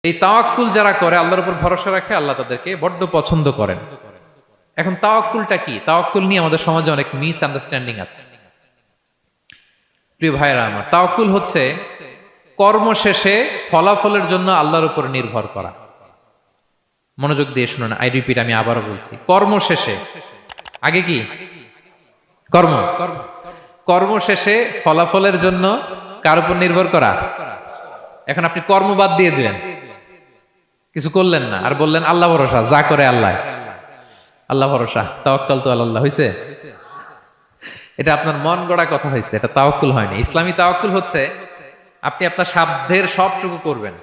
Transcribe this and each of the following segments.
এই তাওয়াক্কুল যারা করে, আল্লাহর উপর ভরসা রাখে, আল্লাহ তাদেরকে বড্ড পছন্দ করেন। এখন তাওয়াক্কুলটা কি? তাওয়াক্কুল নিয়ে আমাদের সমাজে অনেক মিস আন্ডারস্ট্যান্ডিং আছে। প্রিয় ভাইরা আমার, তাওয়াক্কুল হচ্ছে কর্ম শেষে ফলাফলের জন্য আল্লাহর উপর নির্ভর করা। মনোযোগ দিয়ে শুনুন, আই রিপিট, আমি আবারও বলছি, কর্ম শেষে, আগে কি কর্ম, কর্ম শেষে ফলাফলের জন্য কার উপর নির্ভর করা। এখন আপনি কর্ম বাদ দিয়ে দিলেন, কিছু করলেন না, আর বললেন আল্লাহ ভরসা, যা করে আল্লাহ, আল্লাহ ভরসা, তাওয়াক্কাল তো আল্লাহ হইছে। এটা আপনার মন গড়া কথা হয়েছে, এটা তাওয়াক্কুল হয়নি। ইসলামী তাওয়াক্কুল হচ্ছে আপনি আপনার সাধ্যের সবটুকু করবেন,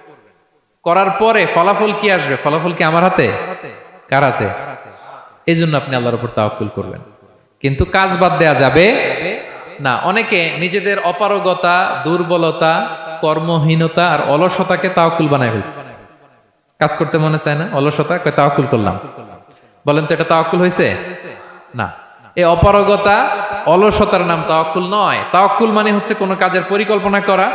করার পরে ফলাফল কি আসবে, ফলাফল কি আমার হাতে, কার হাতে? এই জন্য আপনি আল্লাহর উপর তাওয়াক্কুল করবেন। কিন্তু কাজ বাদ দেয়া যাবে না। অনেকে নিজেদের অপারগতা, দুর্বলতা, কর্মহীনতা আর অলসতাকে তাওয়াক্কুল বানায় ফেলছে। কাজ করতে মনে চায় না, অলসতা, কয় তাওয়াক্কুল করলাম। বলেন তো এটা তাওয়াক্কুল হয়েছে? না। এই অপারগতা, অলসতার নাম তাওয়াক্কুল নয়। তাওয়াক্কুল মানে হচ্ছে কোনো কাজের পরিকল্পনা করা,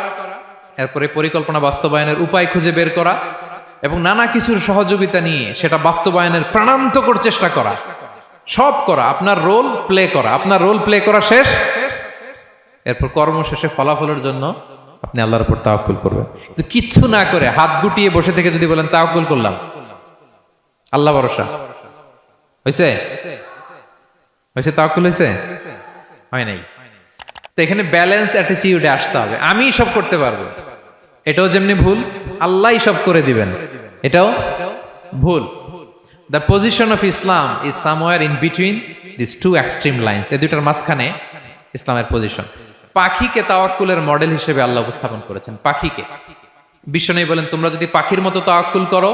এরপরে পরিকল্পনা বাস্তবায়নের উপায় খুঁজে বের করা এবং নানা কিছুর সহযোগিতা নিয়ে সেটা বাস্তবায়নের প্রাণান্তকর চেষ্টা করা, সব করা, আপনার রোল প্লে করা। আপনার রোল প্লে করা শেষ, এরপর কর্ম শেষে ফলাফলের জন্য আপনি আল্লাহর উপর তাওয়াক্কুল করবেন। কিচ্ছু না করে হাত গুটিয়ে বসে থেকে যদি বলেন তাওয়াক্কুল করলাম, আল্লাহ ভরসা, হয়েছে? হয়েছে? তাওয়াক্কুল হয়েছে? হয় নাই। তো এখানে ব্যালেন্স অ্যাটিটিউডে আসতে হবে। আমি সব করতে পারবো, এটাও যেমনি ভুল, আল্লাহই সব করে দিবেন, এটাও ভুল। The position of Islam is somewhere in between this two extreme lines. এই দুইটার মাঝখানে ইসলামের পজিশন। পাখিকে তাওয়াক্কুলের মডেল হিসেবে আল্লাহ উপস্থাপন করেছেন। পাখিকে বিশ্বনবী বলেন, তোমরা যদি পাখির মতো তাওয়াক্কুল করো,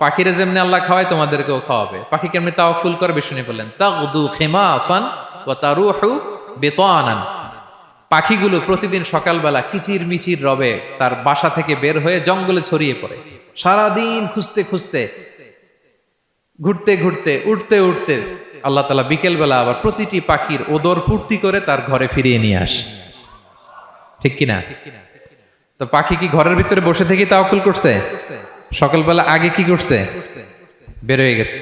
পাখিরে যেমনি আল্লাহ খাওয়ায় তোমাদেরকেও খাওয়াবে। পাখি কেমনি তাওয়াক্কুল করে? বিশ্বনবী বললেন, তাগদু খিমাসান ওয়া তারুহু বিতানান। পাখিগুলো প্রতিদিন সকালবেলা কিচির মিচির রবে তার বাসা থেকে বের হয়ে জঙ্গলে ছড়িয়ে পড়ে, সারাদিন খুঁজতে খুঁজতে, ঘুরতে ঘুরতে, উঠতে উঠতে আল্লাহ তাআলা বিকেল বেলা আবার প্রতিটি পাখির ওদর পূর্তি করে তার ঘরে ফিরিয়ে নিয়ে আসে। ঠিক কিনা? তো পাখি কি ঘরের ভিতরে বসে থেকে তাওয়াক্কুল করছে? সকালবেলা আগে কি করছে? বের হয়ে গেছে।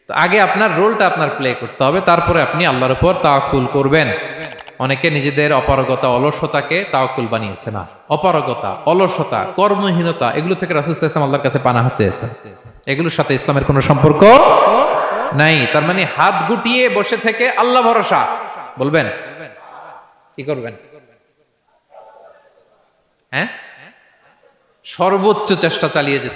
তো আগে আপনার রোলটা আপনার প্লে করতে হবে, তারপরে আপনি আল্লাহর উপর তাওয়াক্কুল করবেন। অনেকে নিজেদের অপারগতা, অলসতাকে তাওয়াক্কুল বানিয়েছে। না, অপারগতা, অলসতা, কর্মহীনতা, এগুলো থেকে রাসূল সাল্লাল্লাহু আলাইহি ওয়াসাল্লাম আল্লাহর কাছে পানাহ চেয়েছেন। এগুলোর সাথে ইসলামের কোনো সম্পর্ক নাই। তার মানে হাত গুটিয়ে বসে থেকে আল্লাহ ভরসা বলবেন, কি করবেন? হ্যাঁ, সর্বোচ্চ চেষ্টা চালিয়ে যেতে